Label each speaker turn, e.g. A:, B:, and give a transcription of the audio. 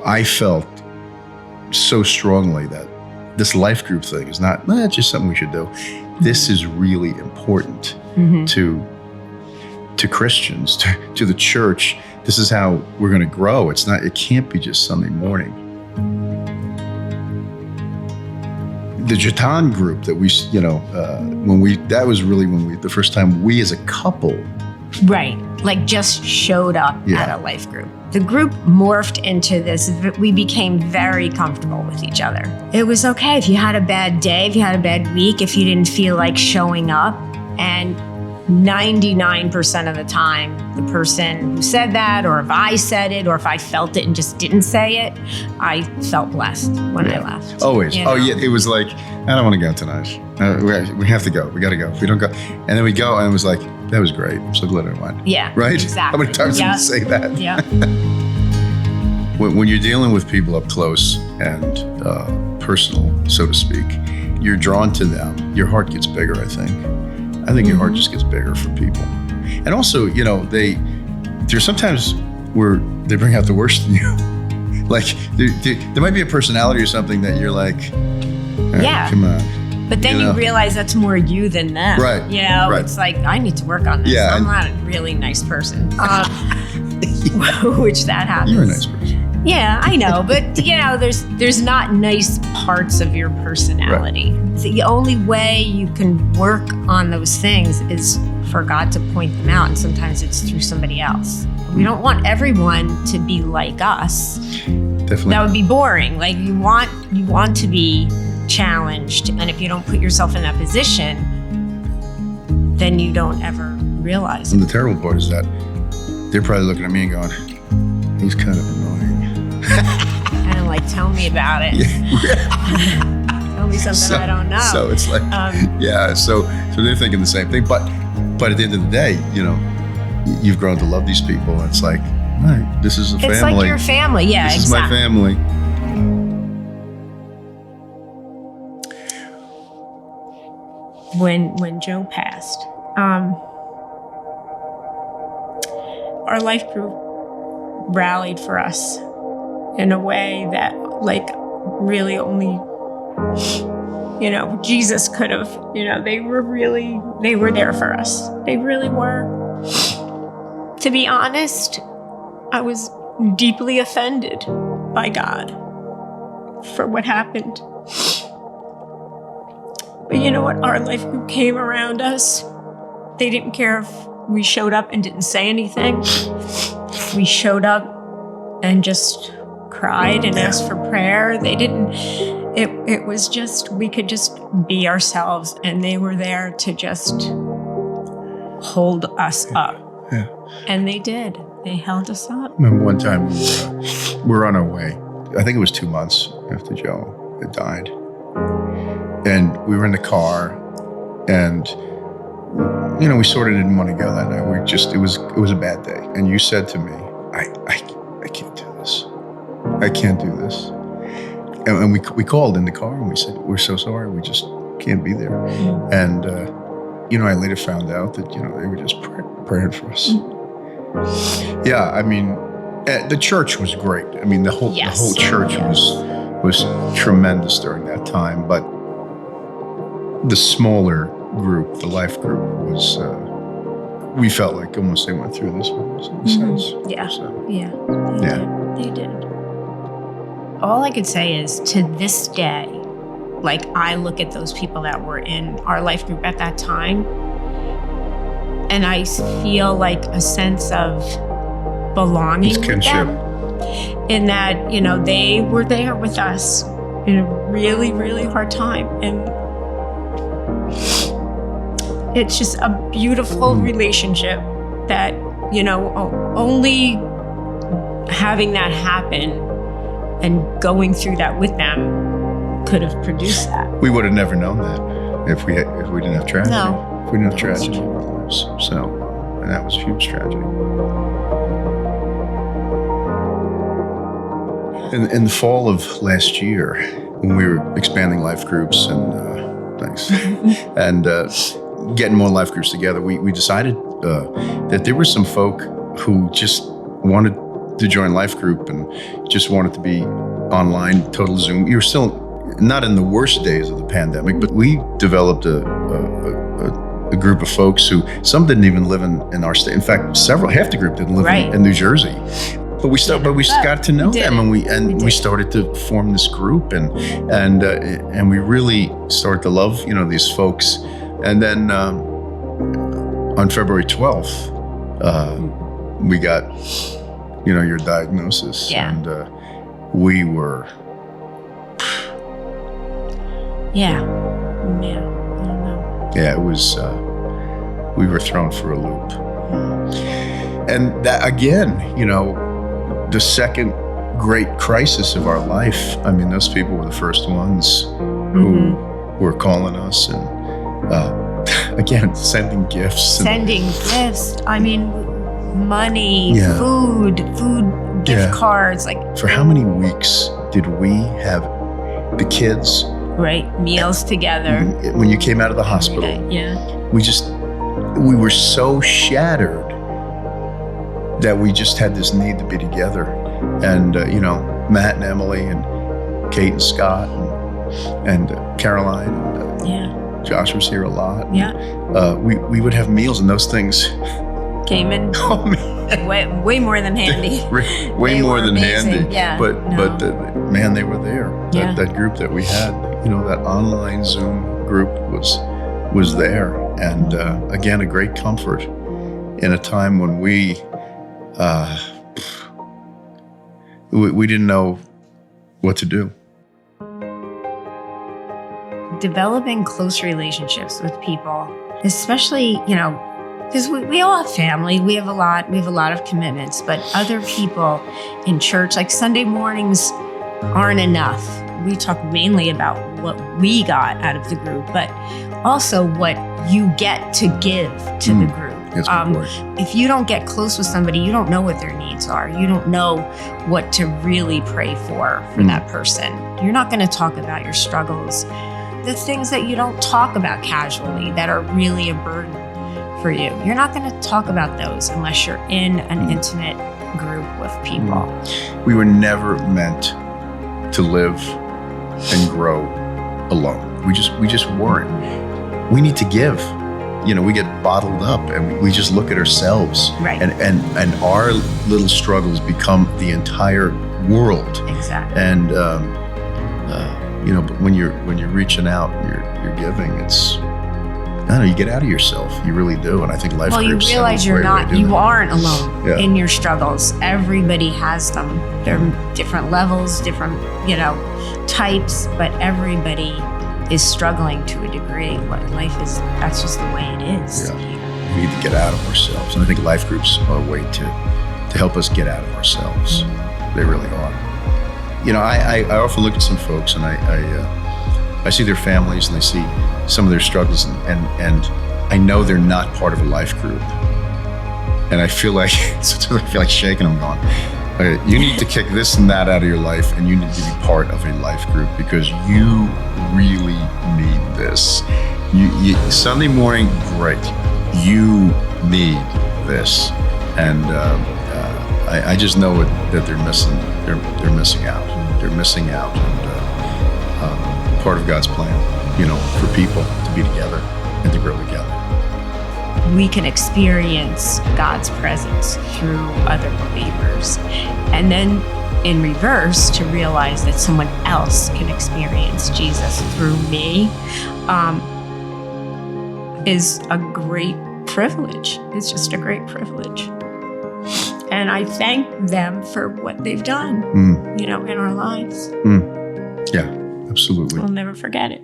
A: I felt so strongly that this life group thing is not just something we should do. This is really important to Christians, to the church. This is how we're going to grow. It can't be just Sunday morning. The Jatan group that that was really the first time we as a couple.
B: Right. Like just showed up at a life group. The group morphed into this. We became very comfortable with each other. It was okay if you had a bad day, if you had a bad week, if you didn't feel like showing up. And 99% of the time, the person who said that, or if I said it, or if I felt it and just didn't say it, I felt blessed when I left.
A: Always. You know? Oh, yeah. It was like, I don't want to go tonight. We have to go. We got to go. If we don't go. And then we go, and it was like, that was great. I'm so glad I went.
B: Yeah.
A: Right?
B: Exactly.
A: How many times did you say that?
B: Yeah.
A: When you're dealing with people up close and personal, so to speak, you're drawn to them. Your heart gets bigger, I think. I think your heart just gets bigger for people. And also, there's sometimes where they bring out the worst in you. Like, there might be a personality or something that you're like, come on.
B: But then you realize that's more you than them.
A: Right.
B: Right. It's like, I need to work on this.
A: Yeah,
B: I'm not a really nice person. Which that happens.
A: You're a nice person.
B: Yeah, I know. But, there's not nice parts of your personality. Right. The only way you can work on those things is for God to point them out. And sometimes it's through somebody else. We don't want everyone to be like us.
A: Definitely.
B: That would be boring. Like you want to be challenged. And if you don't put yourself in that position, then you don't ever realize it.
A: And the terrible part is that they're probably looking at me and going, he's kind of annoying.
B: And I'm like, tell me about it. Tell me something I don't know.
A: So it's like, so they're thinking the same thing. But at the end of the day, you've grown to love these people. And it's like, all right, this is a family.
B: It's like your family. Yeah,
A: this
B: exactly.
A: is my family.
B: When Joe passed, our life group rallied for us in a way that, like, really only, Jesus could have. They were there for us. They really were. To be honest, I was deeply offended by God for what happened. But you know what? Our life group came around us. They didn't care if we showed up and didn't say anything. We showed up and just cried and asked for prayer. They didn't. It was just, we could just be ourselves, and they were there to just hold us up.
A: Yeah.
B: And they did. They held us up.
A: I remember one time we were on our way. I think it was 2 months after Joe had died. And we were in the car, and we sort of didn't want to go that night. It was a bad day. And you said to me, I can't do this. I can't do this. And we called in the car and we said, we're so sorry. We just can't be there. Mm-hmm. And, I later found out that, they were just praying for us. Mm-hmm. Yeah, I mean, the church was great. I mean, the whole church was tremendous during that time. But the smaller group, the life group, was, we felt like almost they went through this with us in a sense.
B: Yeah.
A: So,
B: They did. All I could say is, to this day, like, I look at those people that were in our life group at that time, and I feel like a sense of belonging with them. In that, they were there with us in a really, really hard time. And it's just a beautiful relationship that, only having that happen and going through that with them could have produced that.
A: We would have never known that if we didn't have tragedy.
B: No.
A: If we didn't have tragedy in our lives. So, and that was a huge tragedy. In the fall of last year, when we were expanding life groups and and getting more life groups together, we decided that there were some folk who just wanted to join life group and just wanted to be online, total Zoom. You were still not in the worst days of the pandemic, but we developed a group of folks who, some didn't even live in our state. In fact, half the group didn't live in New Jersey. But we got to know them, and we started to form this group, and we really started to love, these folks. And then on February 12th, we got, your diagnosis, and we were.
B: Yeah. I don't know.
A: Yeah, it was. We were thrown for a loop, and that again, the second great crisis of our life. I mean, those people were the first ones who were calling us and, again, sending gifts.
B: I mean, money, food, gift cards.
A: For how many weeks did we have the kids?
B: Right, meals together.
A: When you came out of the hospital, we were so shattered that we just had this need to be together. And, Matt and Emily and Kate and Scott and Caroline, and, Josh was here a lot. We would have meals, and those things
B: came in way more than handy.
A: way more than
B: amazing.
A: handy.
B: Yeah,
A: but man, they were there. That group that we had, that online Zoom group was there. And again, a great comfort in a time when we didn't know what to do.
B: Developing close relationships with people, especially, because we all have family, we have a lot of commitments, but other people in church, like Sunday mornings aren't enough. We talk mainly about what we got out of the group, but also what you get to give to the group. If you don't get close with somebody, you don't know what their needs are. You don't know what to really pray for that person. You're not going to talk about your struggles, the things that you don't talk about casually that are really a burden for you. You're not going to talk about those unless you're in an intimate group with people.
A: We were never meant to live and grow alone. We just weren't. We need to give. We get bottled up and we just look at ourselves.
B: Right.
A: And our little struggles become the entire world.
B: Exactly.
A: And but when you're reaching out, you're giving. It's, I don't know, you get out of yourself. You really do. And I think life groups. Well, you realize you
B: aren't alone in your struggles. Everybody has them. They're different levels, different, types, but everybody is struggling to a degree. What life is, that's just the way it is.
A: Yeah. We need to get out of ourselves. And I think life groups are a way to help us get out of ourselves. They really are. I often look at some folks and I see their families and I see some of their struggles and I know they're not part of a life group. And I feel like shaking them, going, okay, you need to kick this and that out of your life, and you need to be part of a life group because you really need this. You Sunday morning, great. You need this, and I just know that they're missing. They're missing out. They're missing out, and part of God's plan, for people to be together and to grow together.
B: We can experience God's presence through other believers. And then in reverse, to realize that someone else can experience Jesus through me is a great privilege. It's just a great privilege. And I thank them for what they've done, in our lives.
A: Yeah, absolutely.
B: We'll never forget it.